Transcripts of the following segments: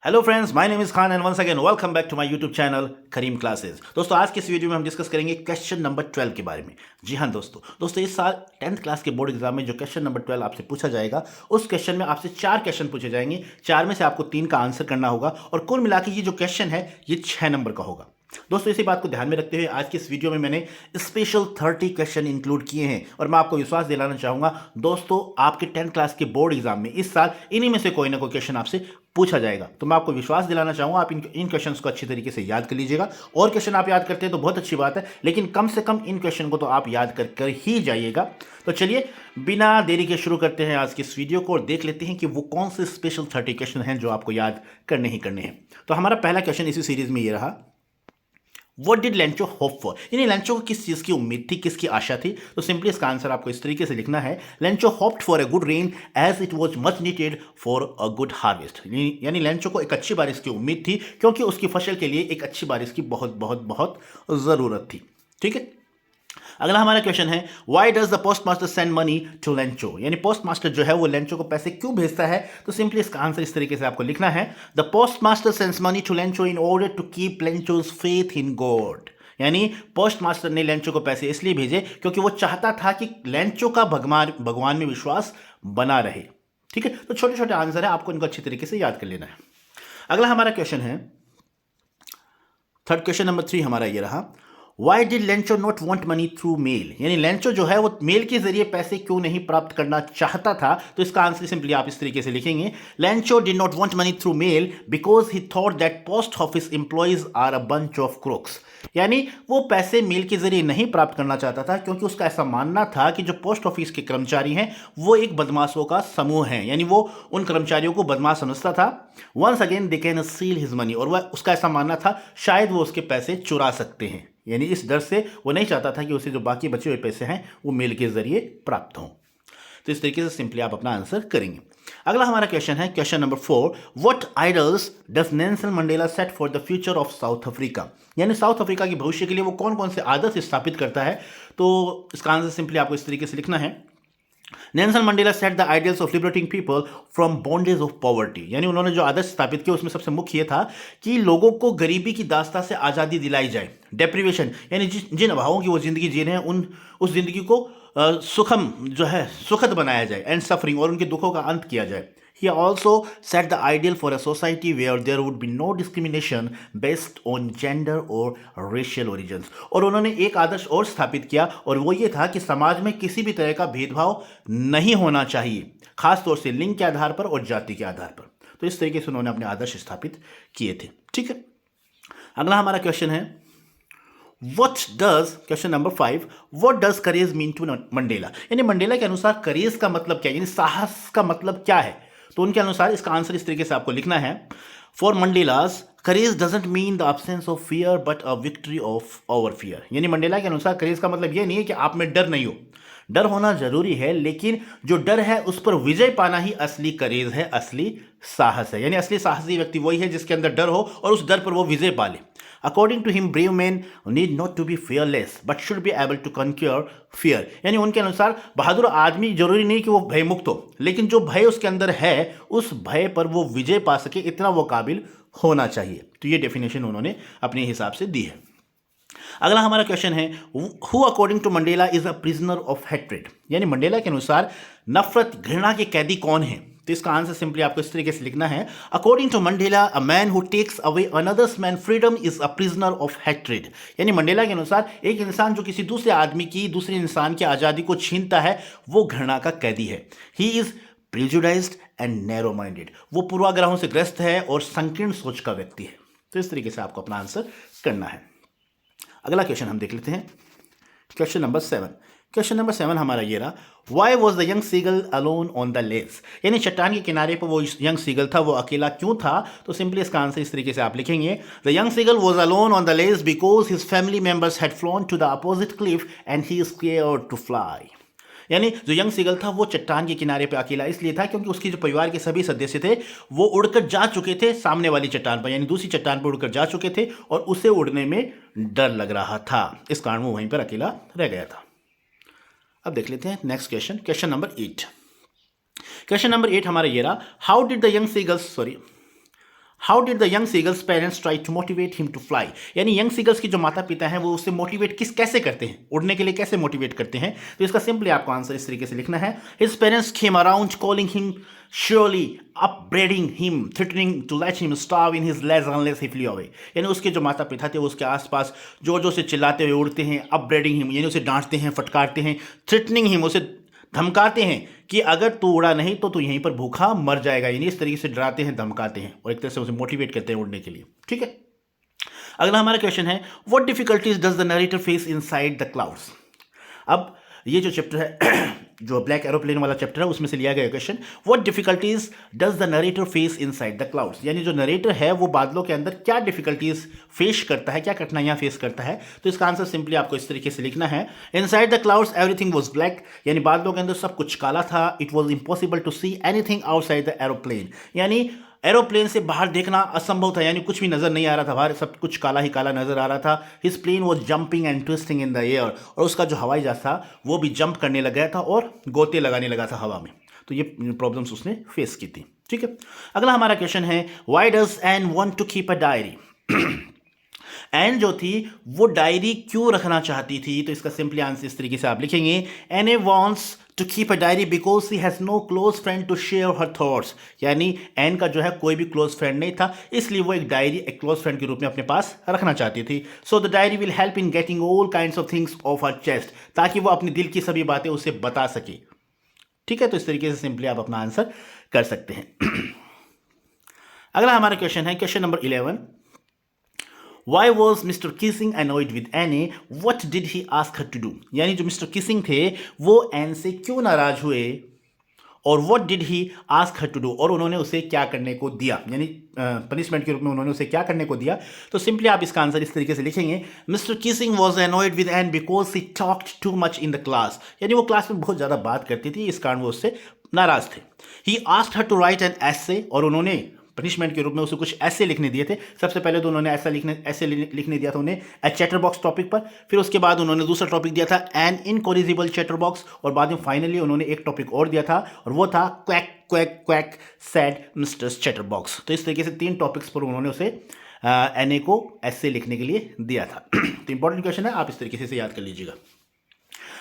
Hello friends, my name is Khan and once again welcome back to my YouTube channel Karim classes. दोस्तों, आज के इस video में हम डिस्कस करेंगे क्वेश्चन नंबर 12 के बारे में। जी हाँ दोस्तों इस साल 10th क्लास के बोर्ड एग्जाम में जो क्वेश्चन नंबर 12 आपसे पूछा जाएगा, उस क्वेश्चन में आपसे 4 क्वेश्चन पूछे जाएंगे। 4 में से आपको 3 का आंसर करना होगा और कुल मिला के ये जो क्वेश्चन है ये 6 नंबर का होगा। दोस्तों, इसी बात को ध्यान में रखते हुए आज की इस वीडियो में मैंने स्पेशल 30 क्वेश्चन इंक्लूड किए हैं और मैं आपको विश्वास दिलाना चाहूंगा दोस्तों, आपके 10th क्लास के बोर्ड एग्जाम में इस साल इन्हीं में से कोई ना कोई क्वेश्चन आपसे पूछा जाएगा। तो मैं आपको विश्वास दिलाना चाहूंगा आप इन क्वेश्चंस को अच्छी तरीके से याद कर लीजिएगा। और क्वेश्चन आप याद करते हैं तो बहुत अच्छी बात है, लेकिन कम से कम इन क्वेश्चन को तो आप याद कर ही जाइएगा। तो चलिए बिना देरी के शुरू करते हैं आज की इस वीडियो को और देख लेते हैं कि वो कौन से स्पेशल 30 क्वेश्चन हैं जो आपको याद करने ही करने हैं। तो हमारा पहला क्वेश्चन इसी सीरीज में ये रहा, What did Lencho hope for, यानी लेंचो को किस चीज की उम्मीद थी, किसकी आशा थी। तो सिंपली इसका आंसर आपको इस तरीके से लिखना है, Lencho hoped for a good rain as it was much needed for a good harvest. यानी लेंचो को एक अच्छी बारिश की उम्मीद थी क्योंकि उसकी फसल के लिए एक अच्छी बारिश की बहुत बहुत बहुत जरूरत थी। ठीक है, अगला हमारा क्वेश्चन है, why does the post master send money to Lencho, यानी पोस्ट मास्टर जो है वो लेंचो को पैसे क्यों भेजता है। तो सिंपली इसका आंसर इस तरीके से आपको लिखना है, the post master sends money to Lencho in order to keep Lencho's faith in God. यानी पोस्ट मास्टर ने लेंचो को पैसे इसलिए भेजे क्योंकि वो चाहता था कि लेंचो का भगवान में विश्वास बना रहे। ठीक है, तो छोटे छोटे आंसर है, आपको इनको अच्छी तरीके से याद कर लेना है। अगला हमारा क्वेश्चन है, थर्ड क्वेश्चन नंबर 3 हमारा ये रहा, why did Lencho not want money through mail, यानी लेंचो जो है वो मेल के जरिए पैसे क्यों नहीं प्राप्त करना चाहता था। तो इसका आंसर सिंपली आप इस तरीके से लिखेंगे, Lencho did not want money through mail because he thought that post office employees are a bunch of crooks. यानी वो पैसे मेल के जरिए नहीं प्राप्त करना चाहता था क्योंकि उसका ऐसा मानना था कि जो पोस्ट ऑफिस के कर्मचारी हैं वो एक बदमाशों का समूह है, यानी वो उन कर्मचारियों को बदमाश समझता था। Once again they can steal his money, और वह उसका ऐसा मानना था शायद वो उसके पैसे चुरा सकते हैं। यानी इस डर से वो नहीं चाहता था कि उसे जो बाकी बचे हुए पैसे हैं वो मेल के जरिए प्राप्त हों। तो इस तरीके से सिंपली आप अपना आंसर करेंगे। अगला हमारा क्वेश्चन है, question number 4, what idols does Nelson Mandela set for the future of south Africa, यानी साउथ अफ्रीका के भविष्य के लिए वो कौन कौन से आदर्श स्थापित करता है। तो इसका आंसर सिंपली आपको इस तरीके से लिखना है, Nelson Mandela set the ideals of liberating people from bondage of poverty, यानी उन्होंने जो आदर्श स्थापित किया उसमें सबसे मुख्य था कि लोगों को गरीबी की दास्ता से आज़ादी दिलाई जाए। डेप्रीवेशन यानी जिन अभावों की वो जिंदगी जी रहे हैं उस जिंदगी को सुखम जो है सुखद बनाया जाए, एंड सफरिंग, और उनके दुखों का अंत किया जाए। He also set the ideal for a society where there would be no discrimination based on gender or racial origins। और उन्होंने एक आदर्श और स्थापित किया और वो ये था कि समाज में किसी भी तरह का भेदभाव नहीं होना चाहिए, खासतौर से लिंग के आधार पर और जाति के आधार पर। तो इस तरीके से उन्होंने अपने आदर्श स्थापित किए थे। ठीक है, अगला हमारा क्वेश्चन है, What does, question number 5, what does courage mean to Mandela, यानी मंडेला के अनुसार करेज का मतलब क्या है, यानी साहस का मतलब क्या है। तो उनके अनुसार इसका आंसर इस तरीके से आपको लिखना है, for Mandela's courage doesn't mean the absence of fear but a victory of over fear. यानी मंडेला के अनुसार करेज का मतलब यह नहीं है कि आप में डर नहीं हो, डर होना जरूरी है, लेकिन जो डर है उस पर विजय पाना ही असली करेज है, असली साहस है। यानी असली साहसी व्यक्ति वही है जिसके अंदर डर हो और उस डर पर वो विजय पा ले। According to him brave man need not to be fearless but should be able to conquer fear, यानी उनके अनुसार बहादुर आदमी जरूरी नहीं कि वो भयमुक्त हो, लेकिन जो भय उसके अंदर है उस भय पर वो विजय पा सके, इतना वो काबिल होना चाहिए। तो ये डेफिनेशन उन्होंने अपने हिसाब से दी है। अगला हमारा क्वेश्चन है, who according to Mandela is a prisoner of hatred, यानी मंडेला के अनुसार नफरत घृणा के कैदी कौन है। तो इसका आंसर सिंपली आपको इस तरीके से लिखना है, according to Mandela a man who takes away another's man freedom is a prisoner of hatred, यानी मंडेला के अनुसार एक इंसान जो किसी दूसरे आदमी की, दूसरे इंसान की आज़ादी को छीनता है वो घृणा का कैदी है। He is prejudiced and narrow minded, वो पूर्वाग्रहों से ग्रस्त है और संकीर्ण सोच का व्यक्ति है। तो इस तरीके से आपको अपना आंसर करना है। अगला क्वेश्चन हम देख लेते हैं, क्वेश्चन नंबर 7। क्वेश्चन नंबर 7 हमारा ये रहा, why was the young seagull alone on the ledge, यानी चट्टान के किनारे पर वो यंग सीगल था वो अकेला क्यों था। तो सिंपली इसका आंसर इस तरीके से आप लिखेंगे, the young seagull was alone on the ledge because his family members had flown to the opposite cliff and he is scared to fly. यानी जो यंग सीगल था वो चट्टान के किनारे पे अकेला इसलिए था क्योंकि उसके जो परिवार के सभी सदस्य थे वो उड़कर जा चुके थे सामने वाली चट्टान पर, यानी दूसरी चट्टान पर उड़कर जा चुके थे और उसे उड़ने में डर लग रहा था, इस कारण वो वहीं पर अकेला रह गया था। अब देख लेते हैं next question, question number 8। Question number 8 हमारा ये रहा, how did the young seagulls how did the young seagull's parents try to motivate him to fly, यानी यंग सीगल्स की जो माता पिता हैं वो उससे मोटिवेट कैसे करते हैं, उड़ने के लिए कैसे मोटिवेट करते हैं। तो इसका सिंपली आपको आंसर इस तरीके से लिखना है, his parents came around calling him surely upbraiding him, threatening to let him starve in his legs unless he flew away, यानी उसके जो माता पिता थे वो उसके आसपास जोर जोर से चिल्लाते हुए उड़ते हैं, upbraiding him यानी उसे डांटते हैं, फटकारते हैं, threatening him उसे धमकाते हैं कि अगर तू उड़ा नहीं तो तू यहीं पर भूखा मर जाएगा, यानी इस तरीके से डराते हैं, धमकाते हैं और एक तरह से उसे मोटिवेट करते हैं उड़ने के लिए। ठीक है, अगला हमारा क्वेश्चन है, what difficulties does the narrator face inside the clouds. अब ये जो चैप्टर है जो ब्लैक एरोप्लेन वाला चैप्टर है उसमें से लिया गया question, what difficulties does the narrator face inside the clouds, यानी जो नरेटर है वो बादलों के अंदर क्या डिफिकल्टीज फेस करता है, क्या कठिनाइयां फेस करता है। तो इसका आंसर सिंपली आपको इस तरीके से लिखना है, inside the clouds everything was black, यानी बादलों के अंदर सब कुछ काला था, it was impossible to see anything outside the aeroplane, यानी एरोप्लेन से बाहर देखना असंभव था, यानी कुछ भी नजर नहीं आ रहा था, बाहर सब कुछ काला ही काला नजर आ रहा था। His plane was jumping and twisting in the air, और उसका जो हवाई जहाज था वो भी जंप करने लग गया था और गोते लगाने लगा था हवा में। तो ये प्रॉब्लम्स उसने फेस की थी। ठीक है, अगला हमारा क्वेश्चन है, why does Anne want to keep a diary. Anne जो थी वो डायरी क्यों रखना चाहती थी। तो इसका सिंपली आंसर इस तरीके से आप लिखेंगे, Anne a wants to keep a diary because she has no close friend to share her thoughts, यानी एन का जो है कोई भी क्लोज फ्रेंड नहीं था, इसलिए वो एक डायरी एक क्लोज फ्रेंड के रूप में अपने पास रखना चाहती थी। So the diary will help in getting all kinds of things of her chest, ताकि वो अपने दिल की सभी बातें उसे बता सके। ठीक है, तो इस तरीके से सिंपली आप अपना आंसर कर सकते हैं। अगला हमारा क्वेश्चन है, question number 11, Why was Mr. Kissing annoyed with Anne? What did he ask her to do? यानी जो मिस्टर किसिंग थे वो एन से क्यों नाराज हुए और what did he ask her to do, और उन्होंने उसे क्या करने को दिया, यानी पनिशमेंट के रूप में उन्होंने उसे क्या करने को दिया। तो सिंपली आप इसका आंसर इस तरीके से लिखेंगे, mister Keesing was annoyed with Anne because he talked too much in the class, यानी वो क्लास में बहुत ज़्यादा बात करती थी, इस कारण वो उससे नाराज थे। He asked her to write an essay, और उन्होंने पनिशमेंट के रूप में उसे कुछ ऐसे लिखने दिए थे। सबसे पहले तो उन्होंने ऐसे लिखने दिया था उन्हें ए चैटर बॉक्स टॉपिक पर, फिर उसके बाद उन्होंने दूसरा टॉपिक दिया था एन इनकोरिजिबल चैटर बॉक्स, और बाद में फाइनली उन्होंने एक टॉपिक और दिया था और वो था quack quack quack sad mister chatter box. तो इस तरीके से 3 टॉपिक्स पर उन्होंने उसे एन ए को ऐसे लिखने के लिए दिया था। तो इंपॉर्टेंट क्वेश्चन है, आप इस तरीके से याद कर लीजिएगा।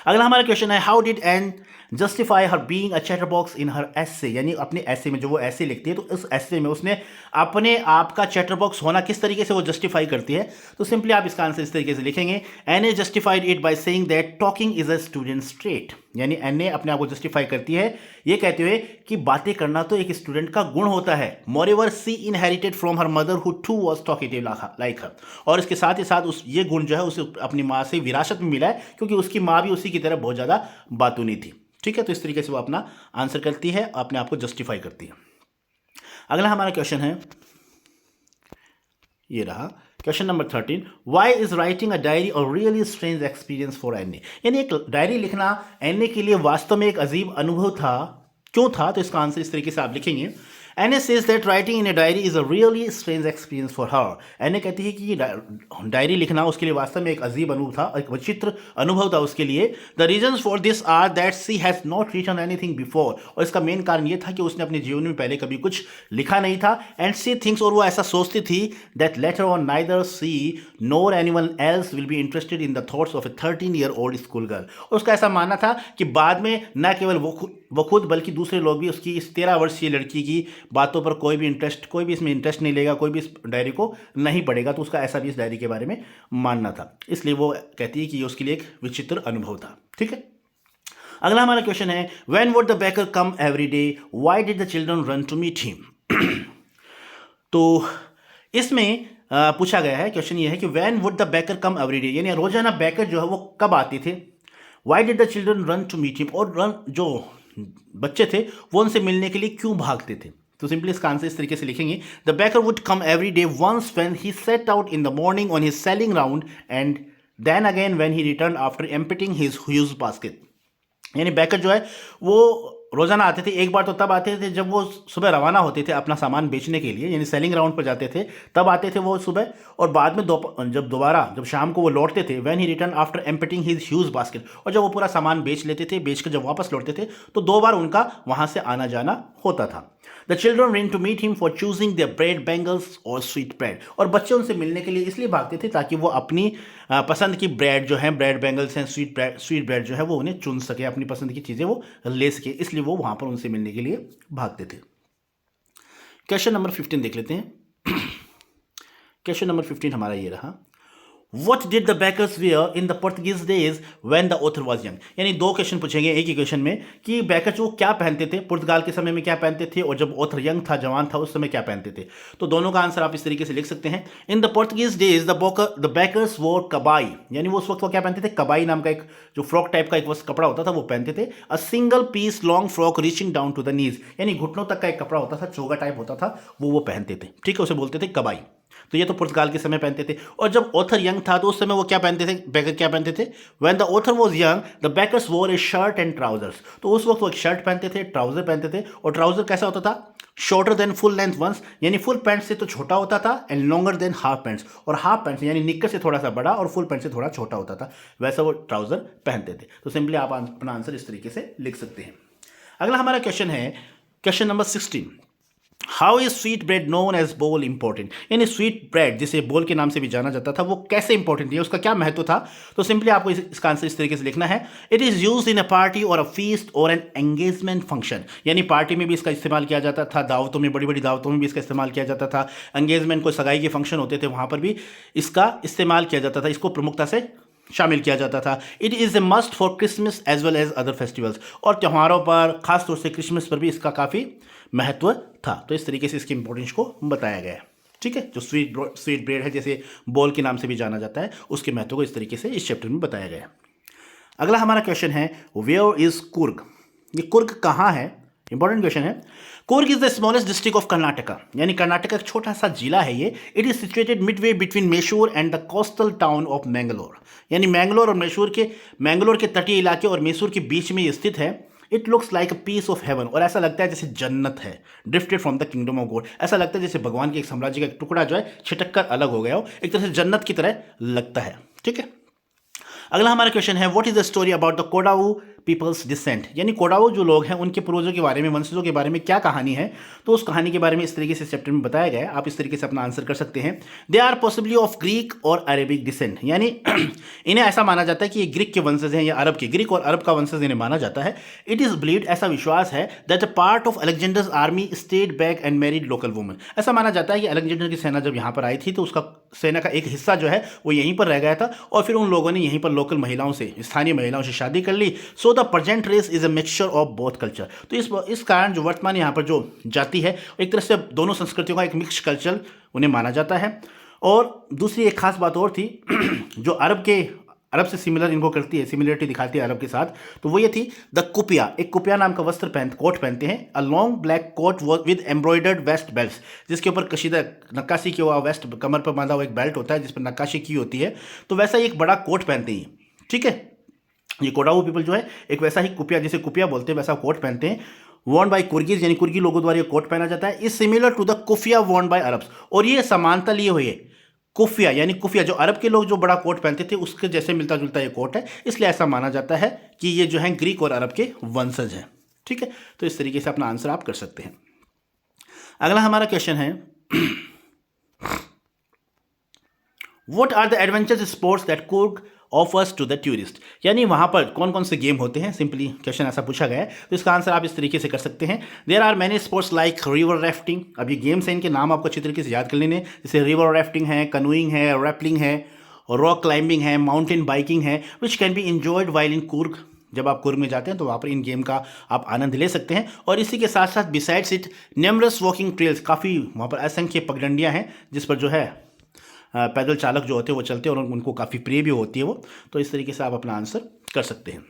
अगला हमारा क्वेश्चन है, how did Anne justify her being a chatterbox in her essay, यानी अपने एसे में जो वो एसे लिखती है तो उस एसे में उसने अपने आप का चैटर बॉक्स होना किस तरीके से वो जस्टिफाई करती है। तो सिंपली आप इसका आंसर इस तरीके से लिखेंगे, Anne a justified it by saying that talking is a student trait, यानी एन ए अपने आप को जस्टिफाई करती है ये कहते हुए कि बातें करना तो एक स्टूडेंट का गुण होता है। Moreover she inherited from her mother who too was talkative like her, और इसके साथ ही साथ उस ये गुण जो है उसे अपनी माँ से विरासत में मिला है, क्योंकि उसकी माँ भी उसी की तरह बहुत ज़्यादा बातूनी थी। ठीक है, तो इस तरीके से वो अपना आंसर करती है, अपने आप को जस्टिफाई करती है। अगला हमारा क्वेश्चन है, ये रहा question number 13, why is writing a diary or really strange experience for Anne ए, यानी एक डायरी लिखना एन ए के लिए वास्तव में एक अजीब अनुभव था, क्यों था। तो इसका आंसर इस तरीके से आप लिखेंगे, Anne says that writing in a diary is a really strange experience for her. Anne कहती है कि डायरी लिखना उसके लिए वास्तव में एक अजीब अनुभव था, एक विचित्र अनुभव था उसके लिए। The reasons for this are that she has not written anything before. और इसका मेन कारण ये था कि उसने अपने जीवन में पहले कभी कुछ लिखा नहीं था। And she thinks, और वो ऐसा सोचती थी, that later on neither she nor anyone else will be interested in the thoughts of a 13-year-old school girl. और उसका ऐसा मानना था कि बाद में न केवल वो खुद बल्कि दूसरे लोग भी उसकी इस 13 वर्षीय लड़की की बातों पर कोई भी इसमें इंटरेस्ट नहीं लेगा, कोई भी इस डायरी को नहीं पढ़ेगा। तो उसका ऐसा भी इस डायरी के बारे में मानना था, इसलिए वो कहती है कि ये उसके लिए एक विचित्र अनुभव था। ठीक है, अगला हमारा क्वेश्चन है, when would the baker come every day, why did the children run to meet him. तो इसमें पूछा गया है, क्वेश्चन ये है कि when would the baker come every day, यानी रोजाना बेकर जो है वो कब आते थे। Why did the children run to meet him, और जो बच्चे थे वो उनसे मिलने के लिए क्यों भागते थे। तो सिंपली इसका आंसर इस तरीके से लिखेंगे, the baker would come every day once when he set out in the morning on his selling round and then again when he return after emptying his huge basket. यानी baker जो है वो रोजाना आते थे। एक बार तो तब आते थे जब वो सुबह रवाना होते थे अपना सामान बेचने के लिए, यानी सेलिंग राउंड पर जाते थे, तब आते थे वो सुबह। और बाद में जब शाम को वो लौटते थे, when he return after emptying his huge basket, और जब वो पूरा सामान बेच लेते थे, बेच कर जब वापस लौटते थे तो 2 बार उनका वहां से आना जाना होता था। The children ran to meet him for choosing their bread bangles or sweet bread, और बच्चे उनसे मिलने के लिए इसलिए भागते थे ताकि वो अपनी पसंद की ब्रेड जो है, ब्रेड बैंगल्स हैं, स्वीट ब्रेड जो है वो उन्हें चुन सके, अपनी पसंद की चीज़ें वो ले सके, इसलिए वो वहाँ पर उनसे मिलने के लिए भागते थे। क्वेश्चन नंबर 15 देख लेते हैं। क्वेश्चन नंबर 15 हमारा ये रहा, What did the bakers wear in the Portuguese days when the author was young? यानी 2 क्वेश्चन पूछेंगे एक ही क्वेश्चन में कि बैकर्स वो क्या पहनते थे, पुर्तगाल के समय में क्या पहनते थे, और जब ऑथर यंग था, जवान था, उस समय क्या पहनते थे। तो दोनों का आंसर आप इस तरीके से लिख सकते हैं। In the Portuguese days the bakers वोर कबाई, यानी वो उस वक्त वो क्या पहनते थे, कबाई नाम का एक जो फ्रॉक टाइप का एक कपड़ा होता था वो पहनते थे। A single piece long frock reaching down to the knees, यानी घुटनों तक का एक कपड़ा होता था, चोगा टाइप होता था, वो पहनते थे। ठीक है, उसे बोलते थे कबाई। तो ये तो पुर्तगाल के समय पहनते थे। और जब ऑथर यंग था तो उस समय वो क्या पहनते थे, बैकर क्या पहनते थे, when the author was young the bakers वोर ए शर्ट एंड ट्राउजर्स, तो उस वक्त वो एक शर्ट पहनते थे, ट्राउजर पहनते थे, और ट्राउजर कैसा होता था, shorter than full length ones, यानी फुल पैंट से तो छोटा होता था, and longer than half pants, और हाफ पैंट यानी निक्कर से थोड़ा सा बड़ा और फुल पैंट से थोड़ा छोटा होता था, वैसा वो ट्राउजर पहनते थे। तो सिंपली आप अपना आंसर इस तरीके से लिख सकते हैं। अगला हमारा क्वेश्चन है question number 16, how is sweet bread known as बोल इंपॉर्टेंट, यानी स्वीट ब्रेड जिसे बोल के नाम से भी जाना जाता था वो कैसे इंपॉर्टेंट है, उसका क्या महत्व था। तो सिंपली आपको इसका आंसर इस तरीके से लिखना है, it is used in a party और अ फीस्ट और एन एंगेजमेंट फंक्शन, यानी पार्टी में भी इसका इस्तेमाल किया जाता था, दावतों में, बड़ी बड़ी दावतों में भी इसका इस्तेमाल किया जाता था, एंगेजमेंट को सगाई के फंक्शन होते थे वहां पर भी इसका इस्तेमाल किया जाता था, इसको प्रमुखता से शामिल किया जाता था। It is a must for Christmas as well as other festivals, और त्योहारों पर, खासतौर से क्रिसमस पर भी इसका काफ़ी महत्व था। तो इस तरीके से इसकी इंपॉर्टेंस को बताया गया है। ठीक है, जो स्वीट ब्रेड है, जैसे बोल के नाम से भी जाना जाता है, उसके महत्व को इस तरीके से इस चैप्टर में बताया गया है। अगला हमारा क्वेश्चन है, वेयर इज कुर्ग, ये कुर्ग कहाँ है, इंपॉर्टेंट क्वेश्चन है। Coorg is the smallest district of Karnataka, यानी कर्नाटक का एक छोटा सा जिला है ये। It is situated Midway between Mysore and the coastal town of Mangalore, यानी मैंगलोर और मैंगलोर के तटीय इलाके और मैसूर के बीच में ये स्थित है। It looks like a piece of heaven, और ऐसा लगता है जैसे जन्नत है, drifted from the kingdom of God, ऐसा लगता है जैसे भगवान के एक साम्राज्य का एक टुकड़ा जो है छिटक कर अलग हो गया हो, एक तरह से जन्नत की तरह लगता है। ठीक है, अगला हमारा क्वेश्चन है, what is the story about the Kodavu people's descent, यानी कोडाऊ जो लोग हैं उनके पूर्वजों के बारे में, वंशजों के बारे में क्या कहानी है। तो उस कहानी के बारे में इस तरीके से चैप्टर में बताया गया है, आप इस तरीके से अपना आंसर कर सकते हैं। They are possibly of Greek और अरेबिक डिसेंट, यानी इन्हें ऐसा माना जाता है कि ये ग्रीक के वंशज हैं या अरब के, ग्रीक और अरब का वंशज इन्हें माना जाता है। इट इज बिलीव्ड, ऐसा विश्वास है, that a part of Alexander's army stayed back and married local women, ऐसा माना जाता है कि अलेक्जेंडर की सेना जब यहाँ पर आई थी तो उसका सेना का एक हिस्सा जो है वो यहीं पर रह गया था, और फिर उन लोगों ने यहीं पर लोकल महिलाओं से, स्थानीय महिलाओं से शादी कर ली। So the present race is a mixture of both culture, तो इस कारण जो वर्तमान यहाँ पर जो जाति है, एक तरह से दोनों संस्कृतियों का एक मिक्स कल्चर उन्हें माना जाता है। और दूसरी एक खास बात और थी जो अरब से सिमिलर इनको करती है, सिमिलरिटी दिखाती है अरब के साथ, तो वो ये थी द कुपिया, एक कुपिया नाम का कोट पहनते हैं, a long black coat with embroidered waist belt, जिसके ऊपर कशीदा नक्काशी किया हुआ वेस्ट, कमर पर बांधा हुआ एक बेल्ट होता है जिस पर नक्काशी की होती है, तो वैसा एक बड़ा कोट पहनते हैं। ठीक है, ये कोडाऊ पीपल जो है एक वैसा ही कुपिया, जिसे कुपिया बोलते हैं, वैसा कोट पहनते हैं। वॉर्न बाय कुर्गीज, यानी कुर्गी लोगों द्वारा ये कोट पहना जाता है। इज सिमिलर टू द कुफिया वॉर्न बाय अरब्स, और ये समानता लिए हुए कुफिया, यानी कुफिया जो अरब के लोग जो बड़ा कोट पहनते थे उसके जैसे मिलता जुलता ये कोट है, इसलिए ऐसा माना जाता है कि ये जो है ग्रीक और अरब के वंशज हैं। ठीक है, तो इस तरीके से अपना आंसर आप कर सकते हैं। अगला हमारा क्वेश्चन है, what are the adventurous sports that Coorg offers to the tourist, यानी वहाँ पर कौन कौन से गेम होते हैं, सिंपली क्वेश्चन ऐसा पूछा गया है, तो इसका आंसर आप इस तरीके से कर सकते हैं। There are many sports like river rafting, अब ये गेम्स हैं, इनके नाम आपको अच्छी तरीके से याद कर लेने, जैसे रिवर राफ्टिंग है, कनूइंग है, रैपलिंग है, रॉक क्लाइंबिंग है, माउंटेन बाइकिंग है, which can be enjoyed while in Coorg, जब आप कुर्ग में जाते हैं तो वहाँ पर इन गेम का आप आनंद ले सकते हैं। और इसी के साथ साथ besides it numerous walking trails, काफ़ी वहाँ पर असंख्य पगडंडियाँ हैं जिस पर जो है पैदल चालक जो होते हैं वो चलते हैं और उनको काफ़ी प्रिय भी होती है वो, तो इस तरीके से आप अपना आंसर कर सकते हैं।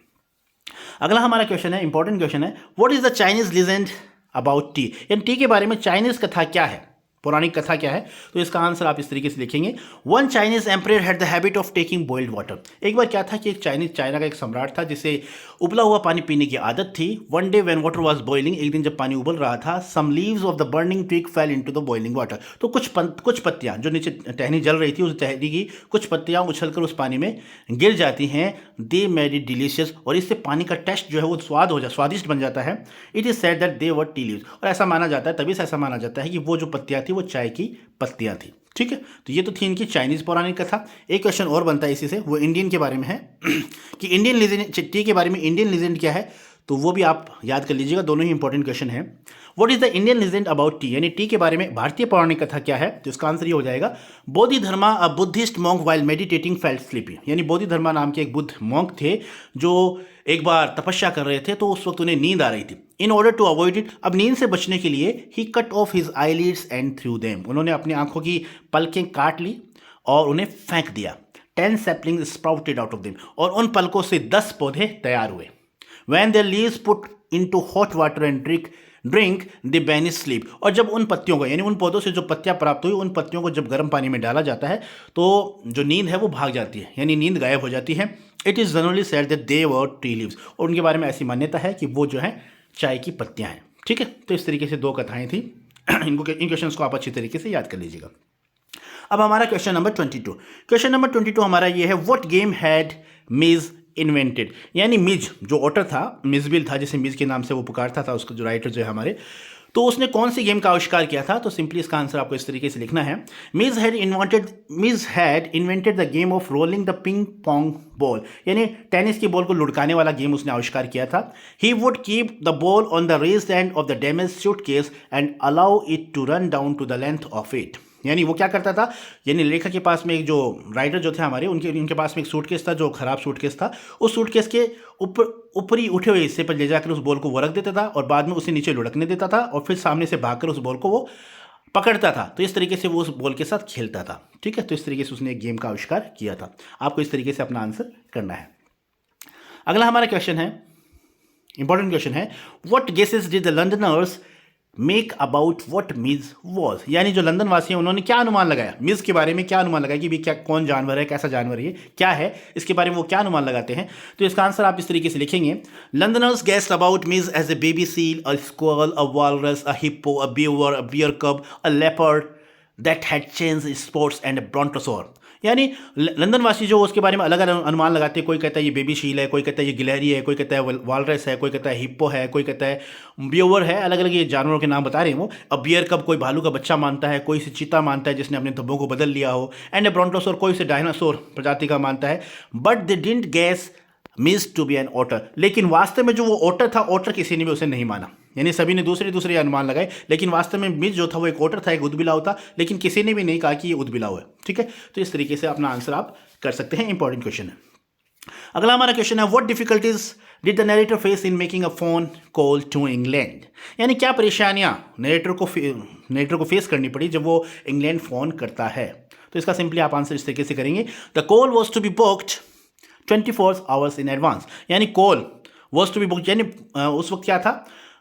अगला हमारा क्वेश्चन है, इंपॉर्टेंट क्वेश्चन है, what is the Chinese legend about T, यानी टी के बारे में चाइनीज कथा क्या है, पौराणिक कथा क्या है, तो इसका आंसर आप इस तरीके से लिखेंगे, one Chinese emperor had the habit of taking boiled water. एक बार क्या था कि एक चाइना का एक सम्राट था जिसे उबला हुआ पानी पीने की आदत थी। One day when water was boiling, एक दिन जब पानी उबल रहा था, some leaves of the burning tree fell into the boiling water, तो कुछ पत्तियां जो नीचे टहनी जल रही थी, उस टहनी की कुछ पत्तियां उछलकर उस पानी में गिर जाती हैं। दे मेड इट डिलीशियस, और इससे पानी का टेस्ट जो है वो स्वादिष्ट बन जाता है। It is said that they were tea leaves, और ऐसा माना जाता है, तभी से ऐसा माना जाता है कि वो जो पत्तियां थी वो चाय की पत्तियां थी। ठीक है, तो ये तो थी इनकी चाइनीज पौराणिक कथा। एक क्वेश्चन और बनता है इसी से, वो इंडियन के बारे में है कि इंडियन लीजेंड टी के बारे में इंडियन लीजेंड क्या है, तो वो भी आप याद कर लीजिएगा, दोनों ही इंपॉर्टेंट क्वेश्चन है। What is the Indian legend about T, यानी टी के बारे में भारतीय पौराणिक कथा क्या है, तो इसका आंसर ये हो जाएगा, Bodhidharma a Buddhist monk while meditating felt sleepy, यानी बोधिधर्मा नाम के एक बुद्ध मॉन्क थे जो एक बार तपस्या कर रहे थे, तो उस वक्त उन्हें नींद आ रही थी। In order to avoid it, अब नींद से बचने के लिए he cut off his eyelids and threw them, उन्होंने अपनी आंखों की पलकें काट ली और उन्हें फेंक दिया। 10 sapling sprouted out of them, और उन पलकों से 10 पौधे तैयार हुए। When their leaves put into hot water and drink they banish sleep, और जब उन पत्तियों को, यानी उन पौधों से जो पत्तियां प्राप्त हुई, उन पत्तियों को जब गर्म पानी में डाला जाता है तो जो नींद है वो भाग जाती है, यानी नींद गायब हो जाती है। It is generally said that they were tree leaves, और उनके बारे में ऐसी मान्यता है कि वो जो है चाय की पत्तियां हैं। ठीक है, तो इस तरीके से 2 कथाएं थी इन क्वेश्चन को आप अच्छी तरीके से याद कर लीजिएगा। अब हमारा क्वेश्चन नंबर 22, क्वेश्चन नंबर 22 हमारा ये है, what game had Mizo invented, यानी मिज जो ऑटर था, मिजबिल था जिसे मिज के नाम से वो पुकारता था, उसका जो राइटर जो है हमारे, तो उसने कौन सी गेम का आविष्कार किया था, तो सिंपली इसका आंसर आपको इस तरीके से लिखना है, Mij had invented the game of rolling the ping pong ball, यानी टेनिस की बॉल को लुढ़काने वाला गेम उसने आविष्कार किया था। He would keep the ball on the raised end of the damage suitcase and allow it to run down to the length of it, यानी वो क्या करता था, यानी लेखक के पास में एक जो राइटर जो थे हमारे, उनके पास में एक सूटकेस था जो खराब सूटकेस था, उस सूटकेस के ऊपरी उठे हुए हिस्से पर ले जाकर उस बॉल को वो रख देता था और बाद में उसे नीचे लुढ़कने देता था और फिर सामने से भागकर उस बॉल को वो पकड़ता था, तो इस तरीके से वो उस बॉल के साथ खेलता था। ठीक है, तो इस तरीके से उसने एक गेम का आविष्कार किया था। आपको इस तरीके से अपना आंसर करना है। अगला हमारा क्वेश्चन है, इंपॉर्टेंट क्वेश्चन है, what guesses did the Londoners make about what Mij was, यानी जो लंदन वासी हैं उन्होंने क्या अनुमान लगाया, मिज के बारे में क्या अनुमान लगाया कि भी क्या कौन जानवर है, कैसा जानवर है, क्या है, इसके बारे में वो क्या अनुमान लगाते हैं, तो इसका आंसर आप इस तरीके से लिखेंगे, Londoners guessed about Mij as a baby seal, a squirrel, a walrus, a hippo, a beaver, a bear cub, a leopard that had change sports and a brontosaur, यानी लंदन वासी जो उसके बारे में अलग अलग अनुमान लगाते हैं, कोई कहता है ये बेबी शील है, कोई कहता है ये गिलहरी है, कोई कहता है वालरस है, कोई कहता है हिप्पो है, कोई कहता है बियोवर है, अलग अलग ये जानवरों के नाम बता रहे हैं वो। अब बियर कब कोई भालू का बच्चा मानता है, कोई इसे चीता मानता है जिसने अपने धब्बों को बदल लिया हो, एंड ए ब्रोंटोसोर कोई इसे डायनासोर प्रजाति का मानता है, but they didn't guess means to be an otter, लेकिन वास्तव में जो वो ऑटर था, ऑटर किसी ने भी उसे नहीं माना, यानी सभी ने दूसरे अनुमान लगाए, लेकिन वास्तव में मिज जो था वो एक ऑटर था, एक उदबिलाव था, लेकिन किसी ने भी नहीं कहा कि ये उदबिलाव है। ठीक है, तो इस तरीके से अपना आंसर आप कर सकते हैं, इंपॉर्टेंट क्वेश्चन है। अगला हमारा क्वेश्चन है, what difficulties did the narrator face in making a phone call to England, यानी क्या परेशानियां नरेटर को फेस करनी पड़ी जब वो इंग्लैंड फोन करता है, तो इसका सिंपली आप आंसर इस तरीके से करेंगे, the call was to be booked 24 hours in advance, यानी call was to be book, यानी उस वक्त क्या था,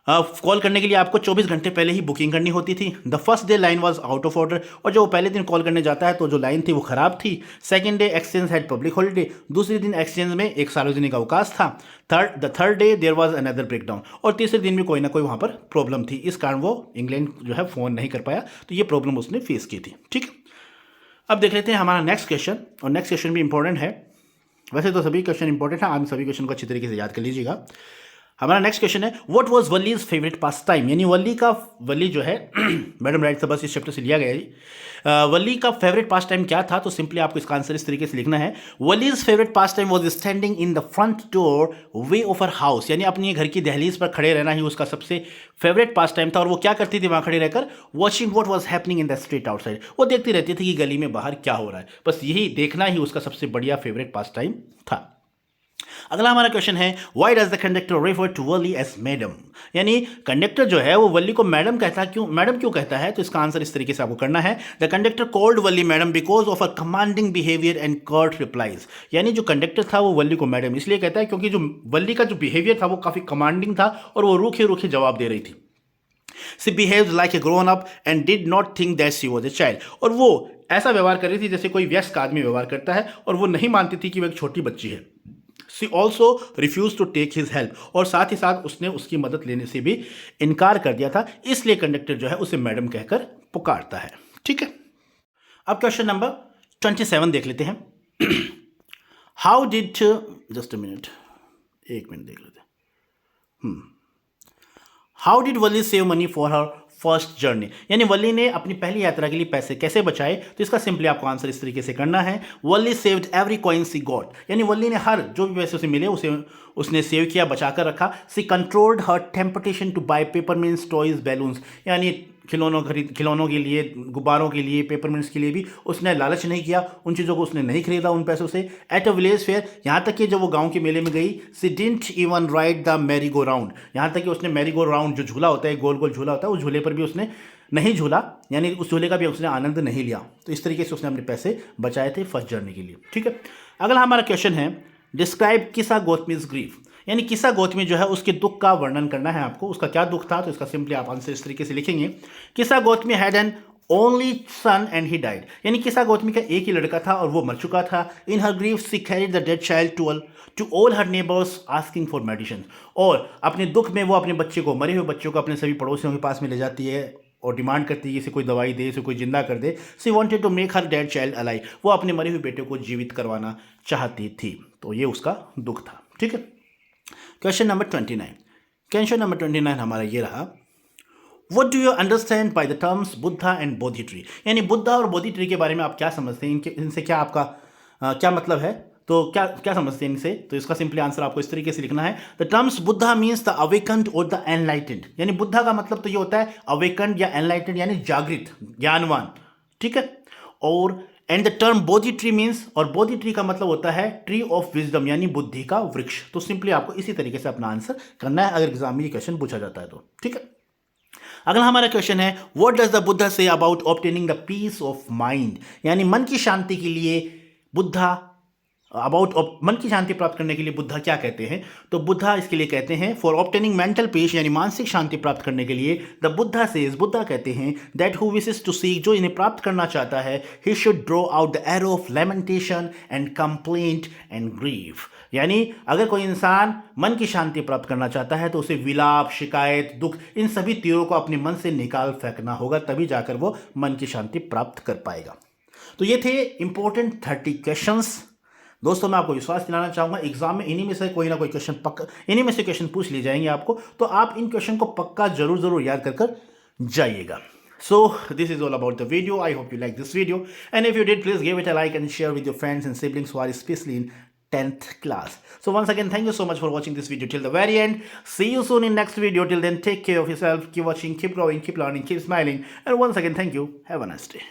कॉल करने के लिए आपको 24 घंटे पहले ही बुकिंग करनी होती थी। The first day line was out of order, और जो पहले दिन कॉल करने जाता है तो जो लाइन थी वो खराब थी। Second day exchange had public holiday, दूसरे दिन एक्सचेंज में एक सार्वजनिक अवकाश था। The third day there was another breakdown, और तीसरे दिन भी कोई ना कोई वहाँ पर प्रॉब्लम थी, इस कारण वो इंग्लैंड जो है फ़ोन नहीं कर पाया, तो ये प्रॉब्लम उसने फेस की थी। ठीक, अब देख लेते हैं हमारा नेक्स्ट क्वेश्चन, और नेक्स्ट क्वेश्चन भी इंपॉर्टेंट है, वैसे तो सभी क्वेश्चन इंपॉर्टेंट है, आप सभी क्वेश्चन को अच्छी तरीके से याद कर लीजिएगा। हमारा नेक्स्ट क्वेश्चन है, what was Valli's favourite pastime, यानी वली जो है मैडम राइट से बस इस चैप्टर से लिया गया है, वली का फेवरेट पास टाइम क्या था, तो सिंपली आपको इसका आंसर इस तरीके से लिखना है, Valli's favourite pastime was standing in the front doorway of her house, यानी अपनी घर की दहलीज पर खड़े रहना ही उसका सबसे फेवरेट पास टाइम था। और वो क्या करती थी वहाँ खड़े रहकर, watching what was happening in the street outside, वो देखती रहती थी कि गली में बाहर क्या हो रहा है, बस यही देखना ही उसका सबसे बढ़िया फेवरेट पास टाइम था। अगला हमारा क्वेश्चन है, why does the conductor refer to Valli as madam, यानी कंडक्टर जो है वो वली को मैडम क्यों कहता है, तो इसका आंसर इस तरीके से आपको करना है, the conductor called Valli madam because of a commanding behaviour and curt replies, यानी जो कंडक्टर था वो वली को मैडम इसलिए कहता है क्योंकि जो वली का जो बिहेवियर था वो काफ़ी कमांडिंग था और वो रूखे रूखे जवाब दे रही थी। She behaved like a grown up and did not think that she was a child. और वो ऐसा व्यवहार कर रही थी जैसे कोई वयस्क आदमी व्यवहार करता है, और वो नहीं मानती थी कि वो एक छोटी बच्ची है। She also refuses to take his help, और साथ ही साथ उसने उसकी मदद लेने से भी इनकार कर दिया था, इसलिए कंडक्टर जो है उसे मैडम कहकर पुकारता है। ठीक है, अब क्वेश्चन नंबर 27 देख लेते हैं। How did, just a minute, एक मिनट देख लेते हैं। How did Wali save money for her first journey, यानी वली ने अपनी पहली यात्रा के लिए पैसे कैसे बचाए। तो इसका सिंपली आपको आंसर इस तरीके से करना है, वली सेव्ड एवरी कॉइन सी गॉट, यानी वली ने हर जो भी पैसे उसे मिले उसे उसने सेव किया, बचा कर रखा। She controlled her temptation to buy peppermints, toys, balloons, यानी खिलौनों के लिए, गुब्बारों के लिए, पेपरमिंट्स के लिए भी उसने लालच नहीं किया, उन चीज़ों को उसने नहीं खरीदा उन पैसों से। एट अ विलेज फेयर, यहाँ तक कि जब वो गांव के मेले में गई, सी didn't even ride the merry go round, यहाँ तक कि उसने मैरी गो राउंड जो झूला होता है, गोल गोल झूला होता है, उस झूले पर भी उसने नहीं झूला, यानी उस झूले का भी उसने आनंद नहीं लिया। तो इस तरीके से उसने अपने पैसे बचाए थे फर्स्ट जर्नी के लिए। ठीक है, अगला हमारा क्वेश्चन है, डिस्क्राइब किसा गौतमीज ग्रीफ, यानी किसा गौतमी जो है उसके दुख का वर्णन करना है आपको, उसका क्या दुख था। तो इसका सिंपली आप आंसर इस तरीके से लिखेंगे, किसा Gautami had an only son and he died, यानी किसा गौतमी का एक ही लड़का था और वो मर चुका था। In her grief she carried the dead child to all her neighbours asking for medicine, और अपने दुख में वो अपने बच्चे को, मरे हुए बच्चों को अपने सभी पड़ोसियों के पास में ले जाती है और डिमांड करती है कि इसे कोई दवाई दे, इसे कोई जिंदा कर दे। She wanted to make her dead child alive, वो अपने मरे हुए बेटे को जीवित करवाना चाहती थी। तो ये उसका दुख था। ठीक है, क्वेश्चन नंबर 29, क्वेश्चन नंबर 29 हमारा ये रहा, What do you understand by the terms Buddha and Bodhi tree, यानी बुद्धा और बोधि ट्री के बारे में आप क्या समझते हैं, इनसे क्या आपका क्या मतलब है, तो क्या क्या समझते हैं इनसे। तो इसका सिंपली आंसर आपको इस तरीके से लिखना है, the terms Buddha means the awakened और द एनलाइटेंड, यानी बुद्धा का मतलब तो ये होता है अवेकन्ड या एनलाइटेंड, यानी जागृत, ज्ञानवान। ठीक है, और and the term Bodhi tree means, और बोधि ट्री का मतलब होता है ट्री ऑफ विजडम, यानी बुद्धि का वृक्ष। तो सिंपली आपको इसी तरीके से अपना आंसर करना है अगर एग्जाम में ये क्वेश्चन पूछा जाता है तो। ठीक है, अगला हमारा क्वेश्चन है, what does the Buddha say about obtaining the peace of mind, यानी मन की शांति के लिए बुद्धा, मन की शांति प्राप्त करने के लिए बुद्धा क्या कहते हैं। तो बुद्धा इसके लिए कहते हैं, फॉर ऑब्टेनिंग मेंटल पीस, यानी मानसिक शांति प्राप्त करने के लिए, द बुद्धा सेज, बुद्धा कहते हैं, that who wishes to seek, जो इन्हें प्राप्त करना चाहता है, he should draw out the arrow of lamentation and complaint and grief, यानी अगर कोई इंसान मन की शांति प्राप्त करना चाहता है तो उसे विलाप, शिकायत, दुख, इन सभी तीरों को अपने मन से निकाल फेंकना होगा, तभी जाकर वो मन की शांति प्राप्त कर पाएगा। तो ये थे इंपॉर्टेंट 30 क्वेश्चंस। दोस्तों मैं आपको विश्वास दिलाना चाहूंगा, एग्जाम में इन्हीं में से कोई ना कोई क्वेश्चन पक्का, इन्हीं में से क्वेश्चन पूछ लिए जाएंगे आपको, तो आप इन क्वेश्चन को पक्का जरूर याद कर जाइएगा। So this is all about the video. I hope you like this video, and if you did, please give it a like and share with your friends and siblings who are especially in 10th class. So once again, thank you so much for watching this video till the very end. See you soon in next video. Till then, take care of yourself. Keep watching, keep growing, keep learning, keep smiling. And once again, thank you. Have a nice day.